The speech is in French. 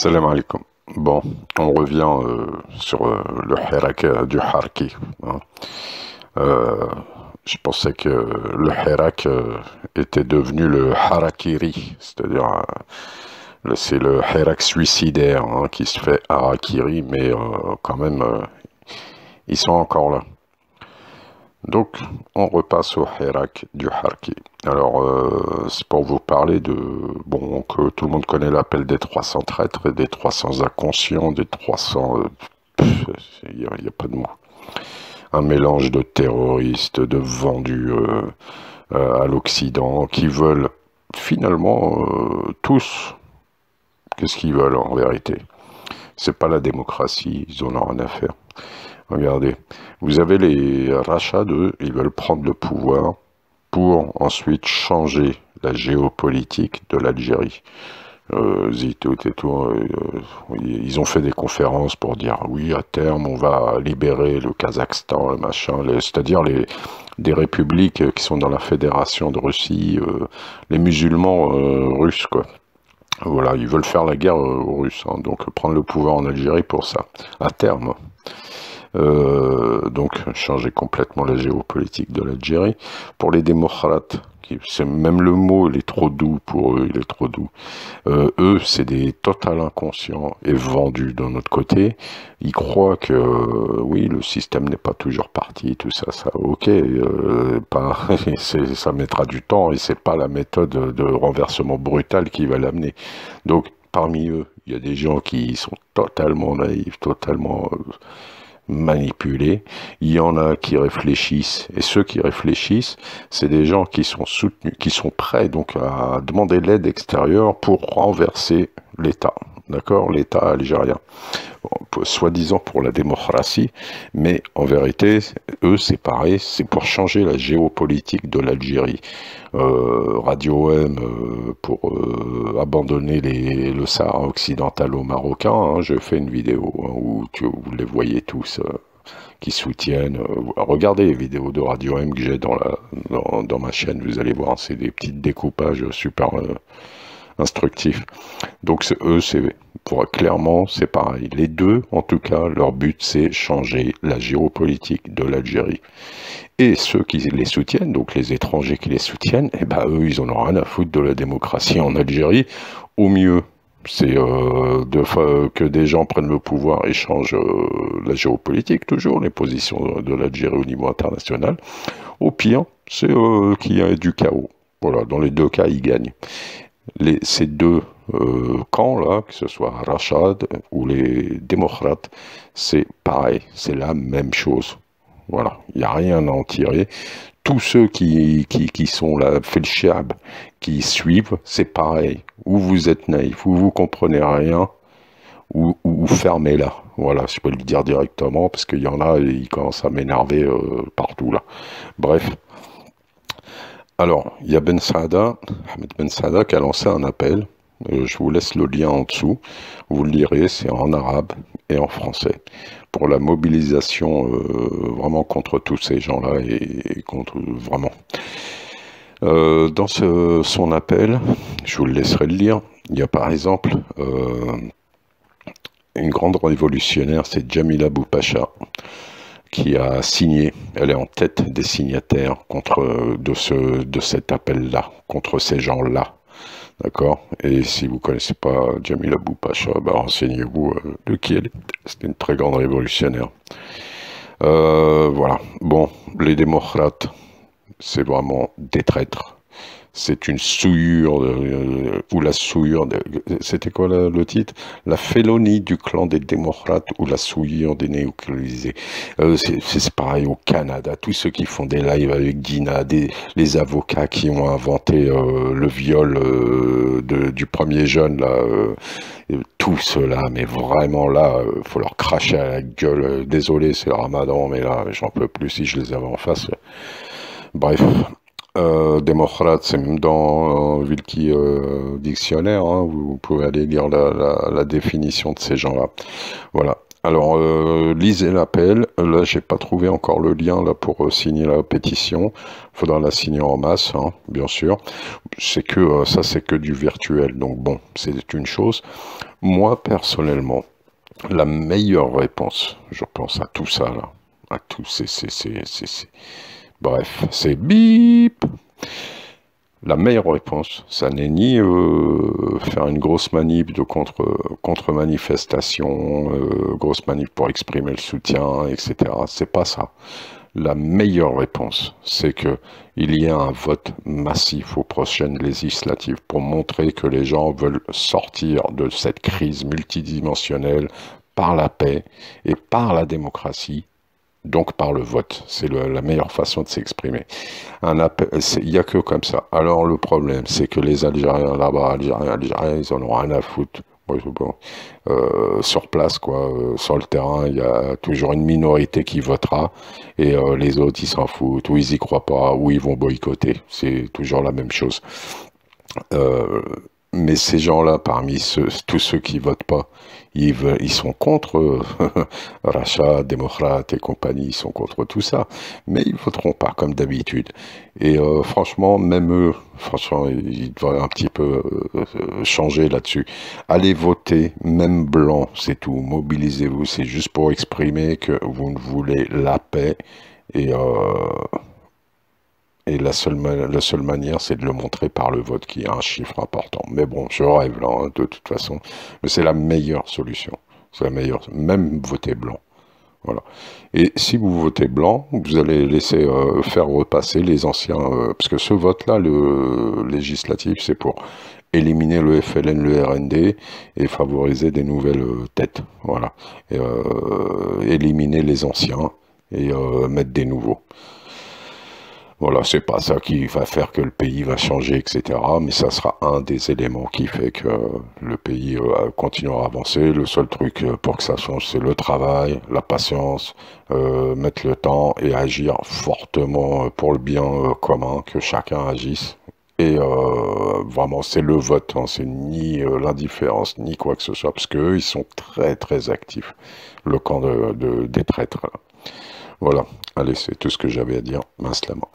Salam alaikum. Bon, on revient sur le Hirak du Harki, hein. Euh, je pensais que le Hirak était devenu le Harakiri, c'est-à-dire c'est le Hirak suicidaire, hein, qui se fait Harakiri, mais quand même, ils sont encore là. Donc, on repasse au Hirak du Harki. Alors, c'est pour vous parler de... Bon, que tout le monde connaît l'appel des 300 traîtres et des 300 inconscients, des 300... Il n'y a pas de mots. Un mélange de terroristes, de vendus à l'Occident, qui veulent finalement tous... Qu'est-ce qu'ils veulent en vérité? C'est pas la démocratie, ils en ont rien à faire. Regardez, vous avez les rachats d'eux, ils veulent prendre le pouvoir pour ensuite changer la géopolitique de l'Algérie. Ils ont fait des conférences pour dire oui, à terme, on va libérer le Kazakhstan, le machin, c'est-à-dire des républiques qui sont dans la fédération de Russie, les musulmans russes, quoi. Voilà, ils veulent faire la guerre aux Russes, hein, donc prendre le pouvoir en Algérie pour ça, à terme. Donc changer complètement la géopolitique de l'Algérie. Pour les démocrates, c'est même le mot, il est trop doux pour eux, il est trop doux. Eux, c'est des total inconscients et vendus d'un autre côté. Ils croient que oui, le système n'est pas toujours parti, tout ça, ok, ça mettra du temps et c'est pas la méthode de renversement brutal qui va l'amener. Donc parmi eux, il y a des gens qui sont totalement naïfs, totalement manipulés. Il y en a qui réfléchissent, et ceux qui réfléchissent, c'est des gens qui sont soutenus, qui sont prêts donc à demander l'aide extérieure pour renverser l'État, d'accord, l'État algérien, soi-disant pour la démocratie, mais en vérité, eux, c'est pareil, c'est pour changer la géopolitique de l'Algérie. Radio M pour abandonner le Sahara occidental aux Marocains, hein, je fais une vidéo hein, où vous les voyez tous qui soutiennent. Regardez les vidéos de Radio M que j'ai dans ma chaîne, vous allez voir, c'est des petits découpages super instructifs. Donc eux, clairement, c'est pareil. Les deux, en tout cas, leur but, c'est changer la géopolitique de l'Algérie. Et ceux qui les soutiennent, donc les étrangers qui les soutiennent, eh ben eux, ils en ont rien à foutre de la démocratie en Algérie. Au mieux, c'est que des gens prennent le pouvoir et changent la géopolitique, toujours, les positions de l'Algérie au niveau international. Au pire, c'est qu'il y ait du chaos. Voilà, dans les deux cas, ils gagnent. Ces deux camps-là, que ce soit Rachad ou les démocrates, c'est pareil, c'est la même chose. Voilà, il n'y a rien à en tirer. Tous ceux qui sont là, fait le chiab, qui suivent, c'est pareil. Ou vous êtes naïf, ou vous comprenez rien, ou fermez là. Voilà, je peux le dire directement, parce qu'il y en a, ils commencent à m'énerver partout là. Bref. Alors, il y a Ben Saada, Ahmed Ben Saada, qui a lancé un appel. Je vous laisse le lien en dessous. Vous le lirez, c'est en arabe et en français. Pour la mobilisation vraiment contre tous ces gens-là et contre vraiment. Dans son appel, je vous le laisserai le lire, il y a par exemple une grande révolutionnaire, c'est Jamila Boupacha, qui a signé, elle est en tête des signataires de cet appel-là, contre ces gens-là. D'accord. Et si vous ne connaissez pas Jamila Boupacha, bah renseignez-vous de qui elle est. C'était une très grande révolutionnaire. Voilà. Bon, les démocrates, c'est vraiment des traîtres. C'est une souillure, ou la souillure, c'était quoi le titre? La félonie du clan des démocrates ou la souillure des néocolonisés. C'est pareil au Canada, tous ceux qui font des lives avec Dina, les avocats qui ont inventé le viol du premier jeune, là, tout cela, mais vraiment là, faut leur cracher à la gueule. Désolé, c'est le ramadan, mais là, j'en peux plus si je les avais en face. Bref. Démocrate, c'est même dans Wilkie Dictionnaire, hein, vous pouvez aller lire la définition de ces gens-là. Voilà. Alors, lisez l'appel. Là, j'ai pas trouvé encore le lien là pour signer la pétition. Faudra la signer en masse, hein, bien sûr. C'est que ça, c'est que du virtuel. Donc bon, c'est une chose. Moi, personnellement, la meilleure réponse, je pense à tout ça là, à tout, bref, c'est bip. La meilleure réponse, ça n'est ni faire une grosse manip de contre-manifestation, grosse manip pour exprimer le soutien, etc. C'est pas ça. La meilleure réponse, c'est que il y ait un vote massif aux prochaines législatives pour montrer que les gens veulent sortir de cette crise multidimensionnelle par la paix et par la démocratie, donc par le vote. C'est la meilleure façon de s'exprimer. Il n'y a que comme ça. Alors le problème, c'est que les Algériens là-bas, Algériens, ils en ont rien à foutre. Moi, bon, sur place, quoi, sur le terrain, il y a toujours une minorité qui votera et les autres, ils s'en foutent, ou ils y croient pas, ou ils vont boycotter. C'est toujours la même chose. Euh, mais ces gens-là, parmi tous ceux qui votent pas, ils sont contre Rachat, démocrate et compagnie, ils sont contre tout ça. Mais ils voteront pas, comme d'habitude. Et franchement, même eux, franchement, ils devraient un petit peu changer là-dessus. Allez voter, même blanc, c'est tout. Mobilisez-vous, c'est juste pour exprimer que vous ne voulez la paix. Et la seule manière, c'est de le montrer par le vote, qui est un chiffre important. Mais bon, je rêve là, hein, de toute façon. Mais c'est la meilleure solution. C'est la meilleure. Même voter blanc. Voilà. Et si vous votez blanc, vous allez laisser faire repasser les anciens. Parce que ce vote-là, le législatif, c'est pour éliminer le FLN, le RND et favoriser des nouvelles têtes. Voilà. Et, éliminer les anciens et mettre des nouveaux. Voilà, c'est pas ça qui va faire que le pays va changer, etc. Mais ça sera un des éléments qui fait que le pays continuera à avancer. Le seul truc pour que ça change, c'est le travail, la patience, mettre le temps et agir fortement pour le bien commun, que chacun agisse. Et vraiment, c'est le vote, hein, c'est ni l'indifférence, ni quoi que ce soit, parce qu'eux, ils sont très très actifs, le camp des traîtres, là. Voilà, allez, c'est tout ce que j'avais à dire. Mince la main.